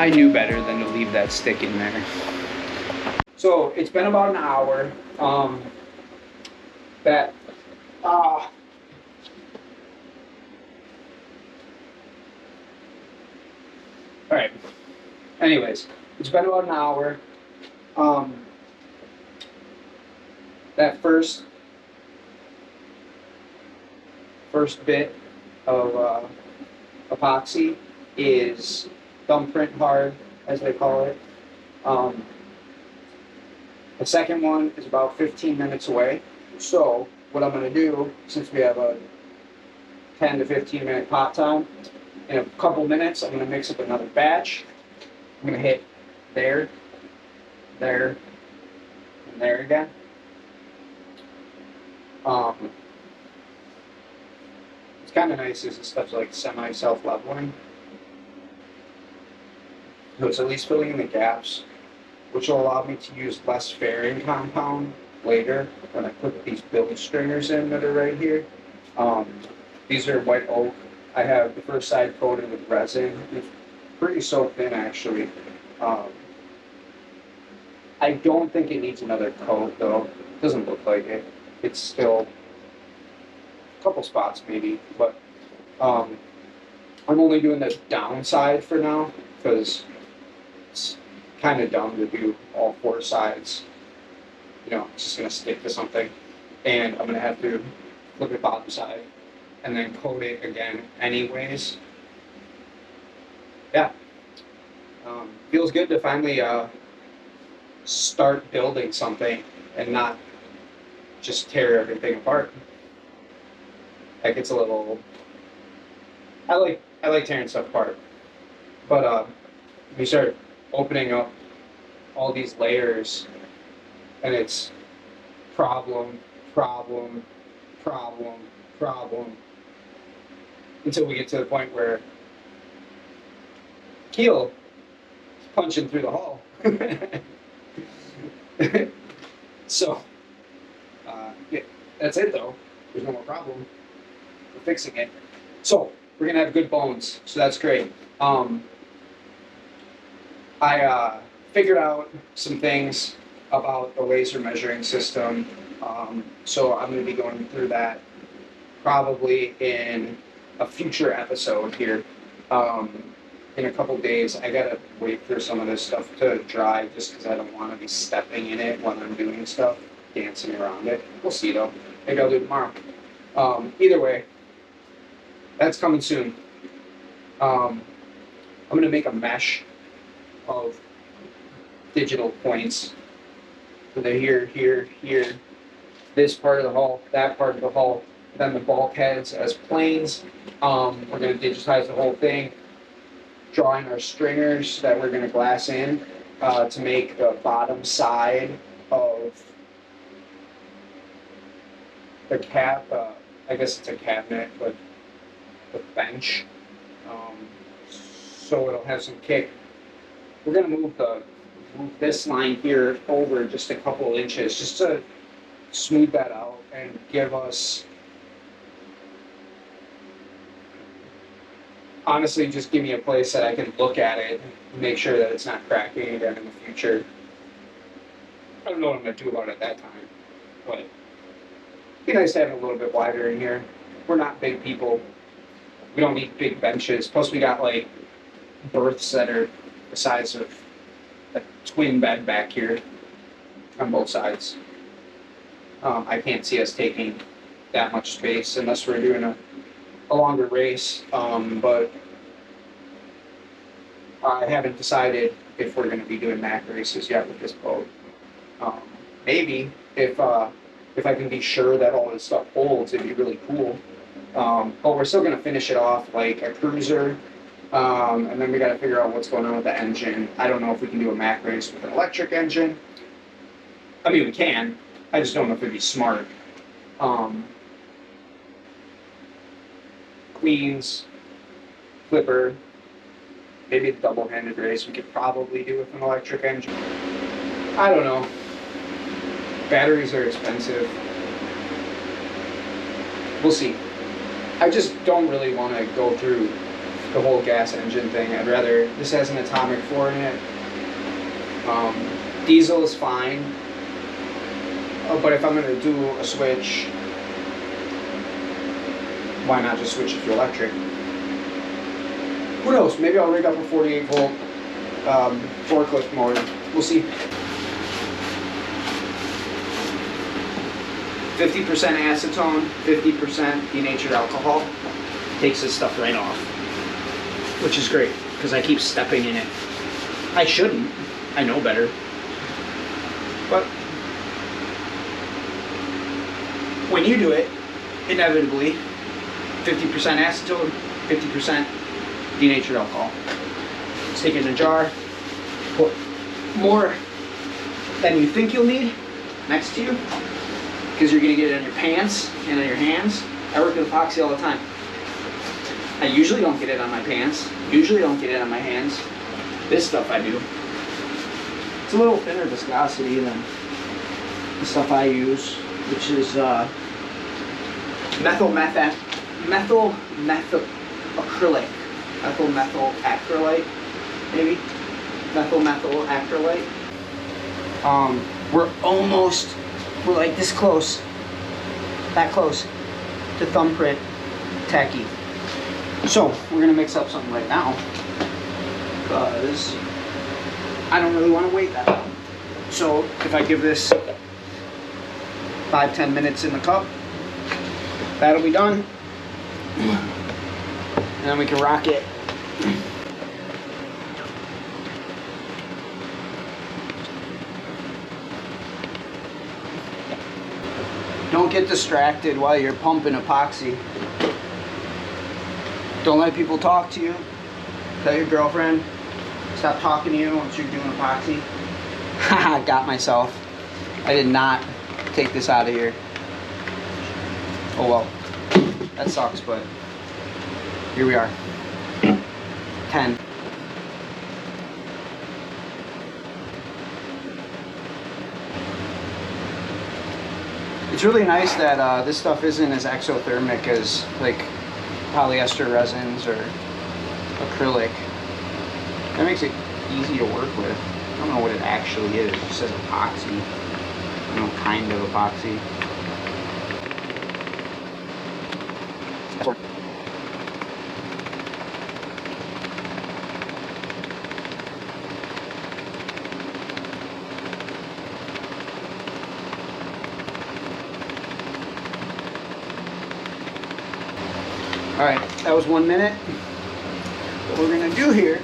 I knew better than to leave that stick in there. So it's been about an hour. That all right. Anyways, it's been about an hour. Um, that first bit of epoxy is thumbprint hard, as they call it. Um, the second one is about 15 minutes away. So what I'm going to do, since we have a 10 to 15 minute pot time, in a couple minutes I'm going to mix up another batch. I'm going to hit there, there, and there again. It's kind of nice is this stuff's like semi-self-leveling. So it's at least filling in the gaps, which will allow me to use less fairing compound later when I put these build stringers in that are right here. These are white oak. I have the first side coated with resin. It's pretty soaked in actually. I don't think it needs another coat though. It doesn't look like it. It's still a couple spots maybe, but I'm only doing the downside for now because it's kind of dumb to do all four sides. You know, it's just going to stick to something. And I'm going to have to flip the bottom side and then coat it again anyways. Yeah. Feels good to finally start building something and not just tear everything apart. Like it's a little, I like tearing stuff apart, but you start opening up all these layers, and it's problem, problem, problem, problem, until we get to the point where Keel is punching through the hull. So, yeah, that's it though. There's no more problem. We're fixing it. So, we're gonna have good bones, so that's great. I figured out some things about the laser measuring system, so I'm gonna be going through that probably in a future episode here. In a couple days, I gotta wait for some of this stuff to dry just because I don't want to be stepping in it when I'm doing stuff, dancing around it. We'll see though. Maybe I'll do it tomorrow. Either way, that's coming soon. I'm gonna make a mesh of digital points. So they're here, here, here. This part of the hull, that part of the hull. Then the bulkheads as planes. We're gonna digitize the whole thing. Drawing our stringers that we're going to glass in to make the bottom side of the cap. I guess it's a cabinet, but the bench. So it'll have some kick. We're going to move this line here over just a couple inches just to smooth that out and give us. Honestly, just give me a place that I can look at it and make sure that it's not cracking again in the future. I don't know what I'm going to do about it at that time, but it'd be nice to have it a little bit wider in here. We're not big people. We don't need big benches. Plus, we got like berths that are the size of a twin bed back here on both sides. I can't see us taking that much space unless we're doing a longer race, but I haven't decided if we're going to be doing Mac races yet with this boat. Maybe if I can be sure that all this stuff holds, it'd be really cool. But we're still going to finish it off like a cruiser, and then we got to figure out what's going on with the engine. I don't know if we can do a Mac race with an electric engine. I mean, we can. I just don't know if it'd be smart. Queens, Clipper, maybe a double-handed race we could probably do with an electric engine. I don't know. Batteries are expensive. We'll see. I just don't really want to go through the whole gas engine thing. I'd rather, this has an atomic 4 in it. Diesel is fine, but if I'm going to do a switch, why not just switch it to electric? Who knows? Maybe I'll rig up a 48 volt forklift motor. We'll see. 50% acetone, 50% denatured alcohol. Takes this stuff right off, which is great because I keep stepping in it. I shouldn't. I know better. But when you do it, inevitably, 50% acetone, 50% denatured alcohol. Stick it in a jar, put more than you think you'll need next to you, because you're going to get it on your pants and on your hands. I work with epoxy all the time. I usually don't get it on my pants, usually don't get it on my hands. This stuff I do. It's a little thinner viscosity than the stuff I use, which is methyl acrylate, maybe methyl acrylate. We're like this close, that close to thumbprint tacky. So we're gonna mix up something right now because I don't really want to wait that long. So if I give this 5-10 minutes in the cup, that'll be done, and then we can rock it. Don't get distracted while you're pumping epoxy. Don't let people talk to you. Tell your girlfriend, stop talking to you once you're doing epoxy. Haha, got myself. I did not take this out of here. Oh well, that sucks, but here we are. 10. It's really nice that this stuff isn't as exothermic as like polyester resins or acrylic. That makes it easy to work with. I don't know what it actually is. It just says epoxy. I don't know, kind of epoxy. Alright, that was 1 minute. What we're going to do here,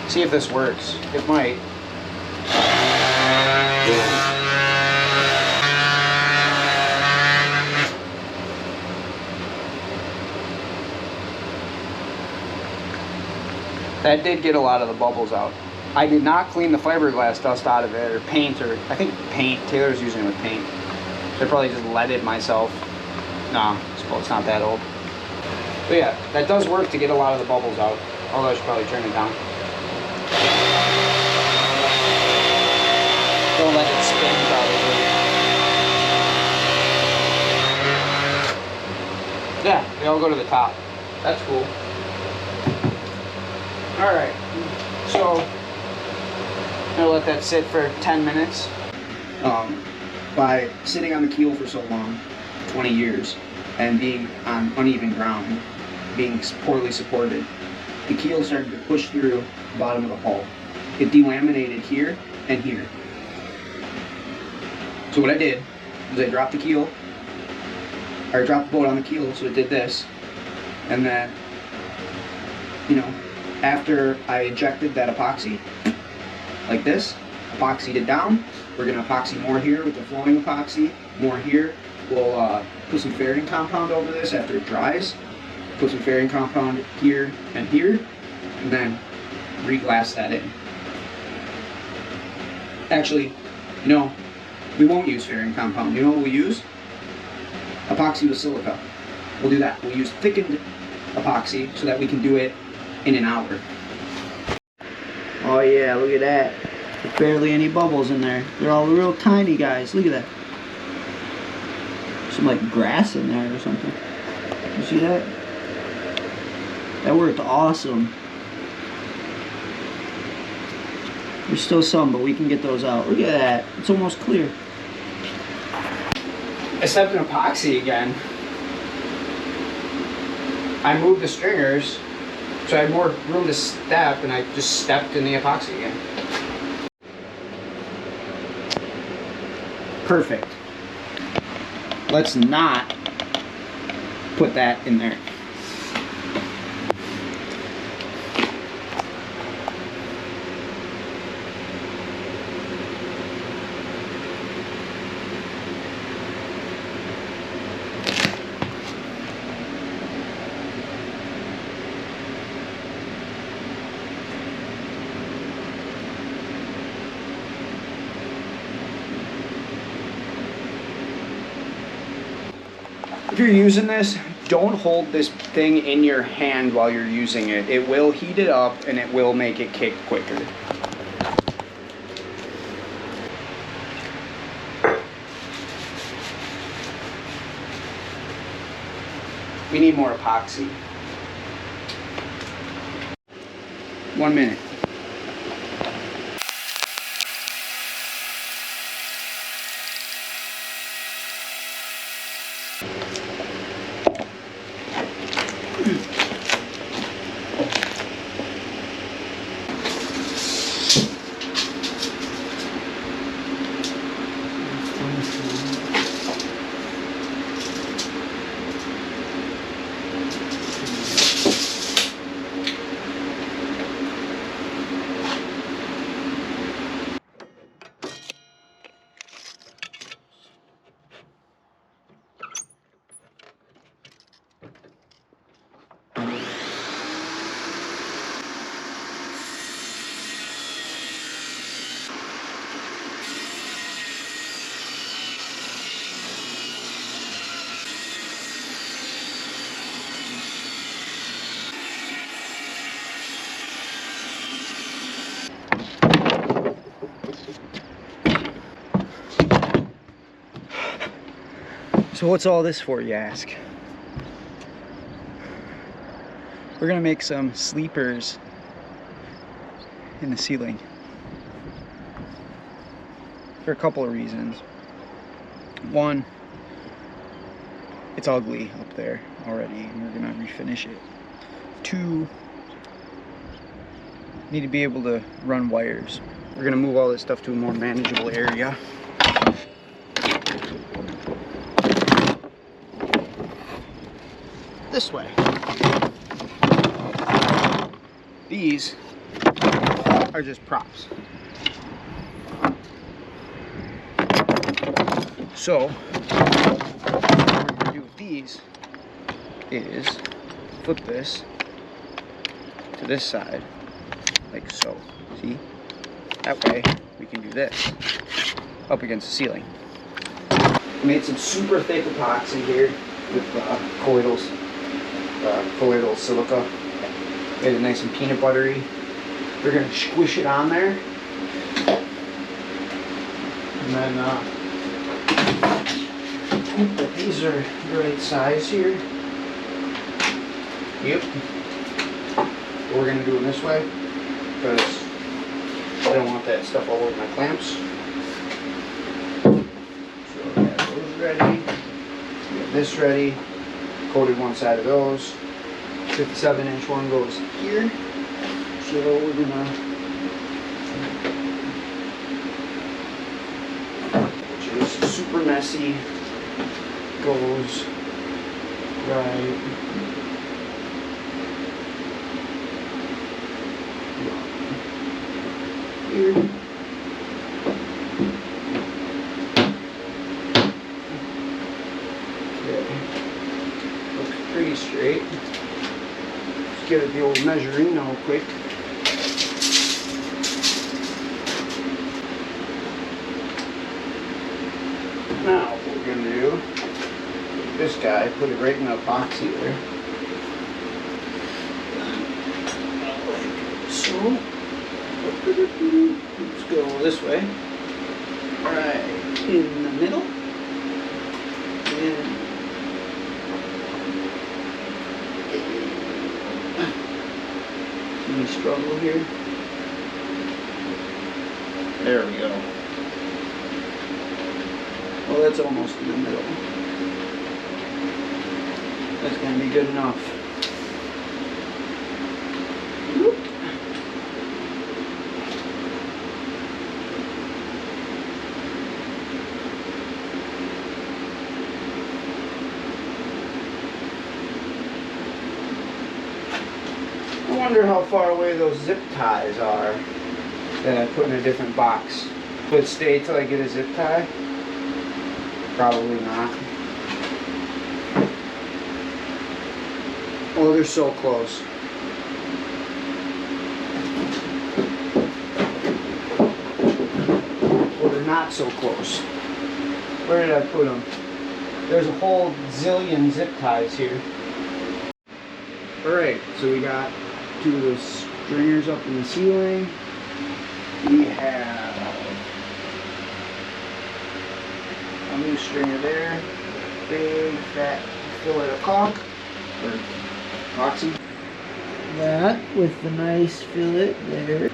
see if this works. It might. That did get a lot of the bubbles out. I did not clean the fiberglass dust out of it, or paint, or I think paint. Taylor's using it with paint. I probably just leaded myself. No, it's not that old. But yeah, that does work to get a lot of the bubbles out. Although I should probably turn it down. Don't let it spin probably. Yeah, they all go to the top. That's cool. Alright, so I'm gonna let that sit for 10 minutes. By sitting on the keel for so long, 20 years, and being on uneven ground, being poorly supported, the keel started to push through the bottom of the hull. It delaminated here and here. So what I did was I dropped the keel, or dropped the boat on the keel, so it did this, and then, after I injected that epoxy, like this, epoxied it down. We're going to epoxy more here with the flowing epoxy, more here. We'll put some fairing compound over this after it dries. Put some fairing compound here and here, and then re-glass that in. Actually, no, we won't use fairing compound. You know what we'll use? Epoxy with silica. We'll do that. We'll use thickened epoxy so that we can do it in an hour. Oh yeah, look at that. There's barely any bubbles in there. They're all real tiny guys. Look at that. Some like grass in there or something. You see that? That worked awesome. There's still some, but we can get those out. Look at that. It's almost clear. I stepped in epoxy again. I moved the stringers, so I had more room to step, and I just stepped in the epoxy again. Perfect. Let's not put that in there. If you're using this, don't hold this thing in your hand while you're using it. It will heat it up and it will make it kick quicker. We need more epoxy. 1 minute. So what's all this for, you ask? We're gonna make some sleepers in the ceiling for a couple of reasons. One, it's ugly up there already and we're gonna refinish it. Two, need to be able to run wires. We're gonna move all this stuff to a more manageable area. This way. These are just props. So what we're going to do with these is flip this to this side, like so. See? That way we can do this up against the ceiling. Made some super thick epoxy here with colloidal silica. Made it nice and peanut buttery. We're gonna squish it on there, and then hope that these are the right size here. Yep. We're gonna do it this way because I don't want that stuff all over my clamps. So we got those ready. We got this ready. Coated one side of those. 57-inch one goes here. So we're gonna, which is super messy, goes right here. Okay. Looks pretty straight. Let's get the old measuring now quick. Now what we're going to do, this guy, put it right in the epoxy there. So, let's go this way. Right in the middle. And really struggle here. There we go. Well, that's almost in the middle. That's going to be good enough. Whoop. I wonder how far away those zip ties are that I put in a different box. Will it stay till I get a zip tie? Probably not. Oh, they're so close. Well, they're not so close. Where did I put them? There's a whole zillion zip ties here. Alright, so we got 2 of those stringers up in the ceiling. We have a new stringer there. Big fat fillet of caulk or epoxy. That with the nice fillet there.